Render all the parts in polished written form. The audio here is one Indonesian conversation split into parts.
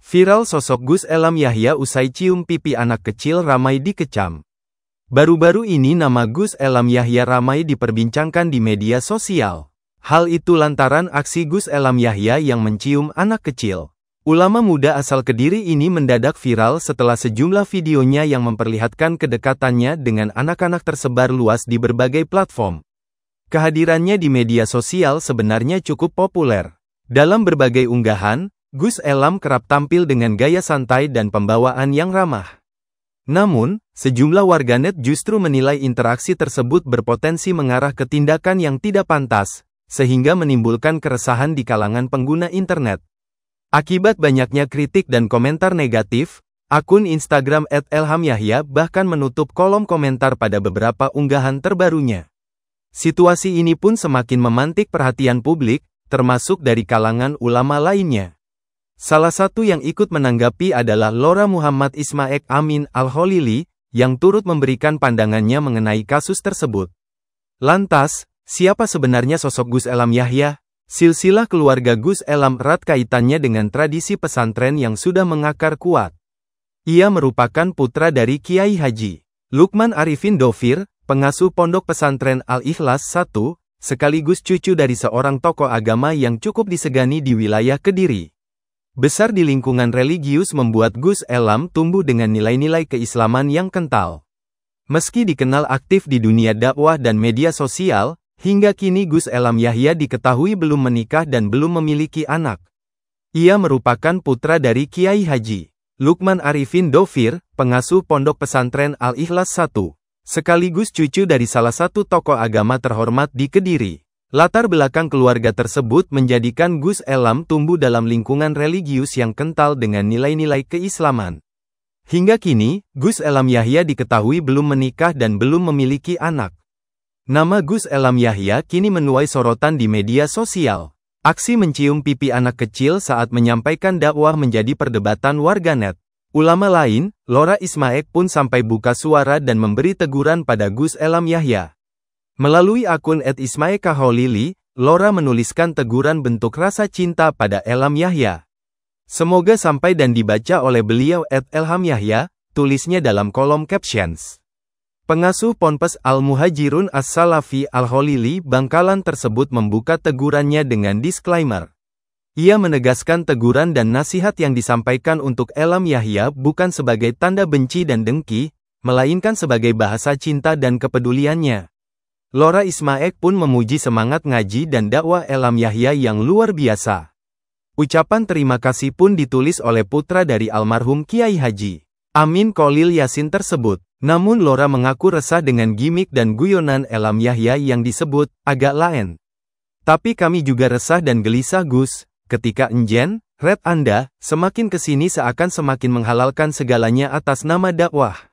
Viral sosok Gus Elam Yahya usai cium pipi anak kecil ramai dikecam. Baru-baru ini nama Gus Elam Yahya ramai diperbincangkan di media sosial. Hal itu lantaran aksi Gus Elam Yahya yang mencium anak kecil. Ulama muda asal Kediri ini mendadak viral setelah sejumlah videonya yang memperlihatkan kedekatannya dengan anak-anak tersebar luas di berbagai platform. Kehadirannya di media sosial sebenarnya cukup populer. Dalam berbagai unggahan, Gus Elam kerap tampil dengan gaya santai dan pembawaan yang ramah. Namun, sejumlah warganet justru menilai interaksi tersebut berpotensi mengarah ke tindakan yang tidak pantas, sehingga menimbulkan keresahan di kalangan pengguna internet. Akibat banyaknya kritik dan komentar negatif, akun Instagram @elhamyahya bahkan menutup kolom komentar pada beberapa unggahan terbarunya. Situasi ini pun semakin memantik perhatian publik, termasuk dari kalangan ulama lainnya. Salah satu yang ikut menanggapi adalah Lora Muhammad Ismaek Amin Al-Kholili, yang turut memberikan pandangannya mengenai kasus tersebut. Lantas, siapa sebenarnya sosok Gus Elam Yahya? Silsilah keluarga Gus Elam erat kaitannya dengan tradisi pesantren yang sudah mengakar kuat. Ia merupakan putra dari Kiai Haji Lukman Arifin Dovir, pengasuh pondok pesantren Al-Ikhlas I, sekaligus cucu dari seorang tokoh agama yang cukup disegani di wilayah Kediri. Besar di lingkungan religius membuat Gus Elam tumbuh dengan nilai-nilai keislaman yang kental. Meski dikenal aktif di dunia dakwah dan media sosial, hingga kini Gus Elam Yahya diketahui belum menikah dan belum memiliki anak. Ia merupakan putra dari Kiai Haji Lukman Arifin Dovir, pengasuh pondok pesantren Al-Ikhlas I, sekaligus cucu dari salah satu tokoh agama terhormat di Kediri. Latar belakang keluarga tersebut menjadikan Gus Elam tumbuh dalam lingkungan religius yang kental dengan nilai-nilai keislaman. Hingga kini, Gus Elam Yahya diketahui belum menikah dan belum memiliki anak. Nama Gus Elam Yahya kini menuai sorotan di media sosial. Aksi mencium pipi anak kecil saat menyampaikan dakwah menjadi perdebatan warganet. Ulama lain, Lora Ismaek pun sampai buka suara dan memberi teguran pada Gus Elam Yahya. Melalui akun @ismaekakholili, Lora menuliskan teguran bentuk rasa cinta pada Elam Yahya. Semoga sampai dan dibaca oleh beliau @elhamyahya, tulisnya dalam kolom captions. Pengasuh Ponpes Al-Muhajirun As-Salafi Al-Kholili Bangkalan tersebut membuka tegurannya dengan disclaimer. Ia menegaskan teguran dan nasihat yang disampaikan untuk Elam Yahya bukan sebagai tanda benci dan dengki, melainkan sebagai bahasa cinta dan kepeduliannya. Lora Ismaek pun memuji semangat ngaji dan dakwah Elam Yahya yang luar biasa. Ucapan terima kasih pun ditulis oleh putra dari almarhum Kiai Haji Amin Kholil Yasin tersebut. Namun Lora mengaku resah dengan gimik dan guyonan Elam Yahya yang disebut agak lain. Tapi kami juga resah dan gelisah Gus, ketika Enjen, Red Anda, semakin kesini seakan semakin menghalalkan segalanya atas nama dakwah.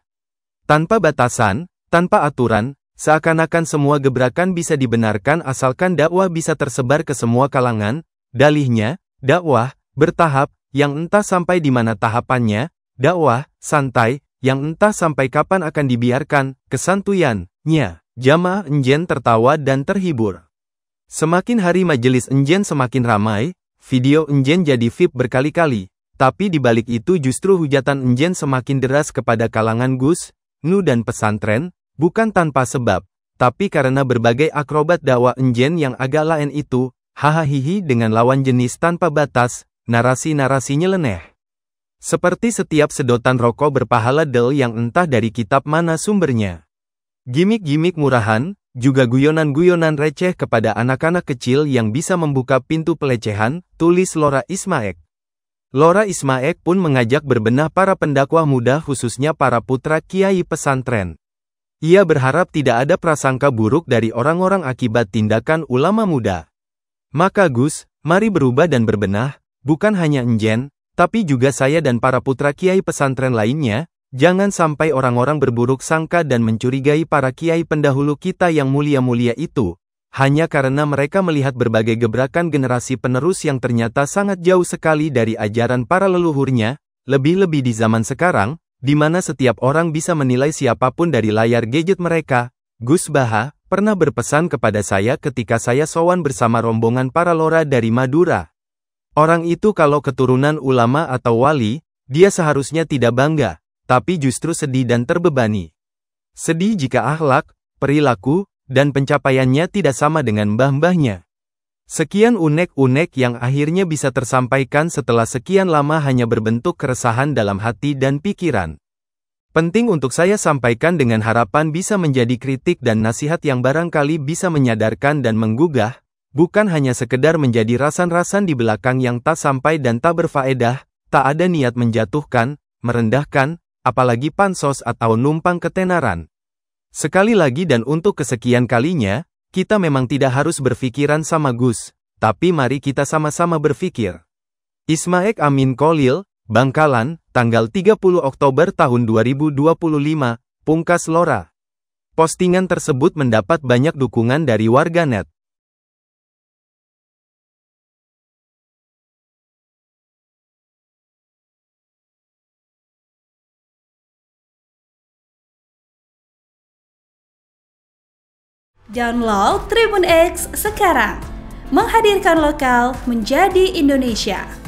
Tanpa batasan, tanpa aturan, seakan-akan semua gebrakan bisa dibenarkan asalkan dakwah bisa tersebar ke semua kalangan. Dalihnya, dakwah bertahap, yang entah sampai di mana tahapannya, dakwah santai, yang entah sampai kapan akan dibiarkan, kesantuyan-nya. Jamaah Enjen tertawa dan terhibur. Semakin hari majelis Enjen semakin ramai, video Enjen jadi VIP berkali-kali, tapi di balik itu justru hujatan Enjen semakin deras kepada kalangan Gus, Nu dan pesantren. Bukan tanpa sebab, tapi karena berbagai akrobat dakwah Enjen yang agak lain itu, hahaha dengan lawan jenis tanpa batas, narasi-narasi nyeleneh. Seperti setiap sedotan rokok berpahala del yang entah dari kitab mana sumbernya. Gimik-gimik murahan, juga guyonan-guyonan receh kepada anak-anak kecil yang bisa membuka pintu pelecehan, tulis Lora Ismaek. Lora Ismaek pun mengajak berbenah para pendakwah muda khususnya para putra kiai pesantren. Ia berharap tidak ada prasangka buruk dari orang-orang akibat tindakan ulama muda. Maka Gus, mari berubah dan berbenah, bukan hanya Enjen, tapi juga saya dan para putra kiai pesantren lainnya, jangan sampai orang-orang berburuk sangka dan mencurigai para kiai pendahulu kita yang mulia-mulia itu, hanya karena mereka melihat berbagai gebrakan generasi penerus yang ternyata sangat jauh sekali dari ajaran para leluhurnya, lebih-lebih di zaman sekarang, di mana setiap orang bisa menilai siapapun dari layar gadget mereka. Gus Baha pernah berpesan kepada saya ketika saya sowan bersama rombongan para Lora dari Madura. Orang itu kalau keturunan ulama atau wali, dia seharusnya tidak bangga, tapi justru sedih dan terbebani. Sedih jika akhlak, perilaku, dan pencapaiannya tidak sama dengan mbah-mbahnya. Sekian unek-unek yang akhirnya bisa tersampaikan setelah sekian lama hanya berbentuk keresahan dalam hati dan pikiran. Penting untuk saya sampaikan dengan harapan bisa menjadi kritik dan nasihat yang barangkali bisa menyadarkan dan menggugah, bukan hanya sekedar menjadi rasan-rasan di belakang yang tak sampai dan tak berfaedah, tak ada niat menjatuhkan, merendahkan, apalagi pansos atau numpang ketenaran. Sekali lagi dan untuk kesekian kalinya, kita memang tidak harus berpikiran sama Gus, tapi mari kita sama-sama berpikir. Ismaek Amin Kholil, Bangkalan, tanggal 30 Oktober tahun 2025, pungkas Lora. Postingan tersebut mendapat banyak dukungan dari warganet. Download Tribun X sekarang, menghadirkan lokal menjadi Indonesia.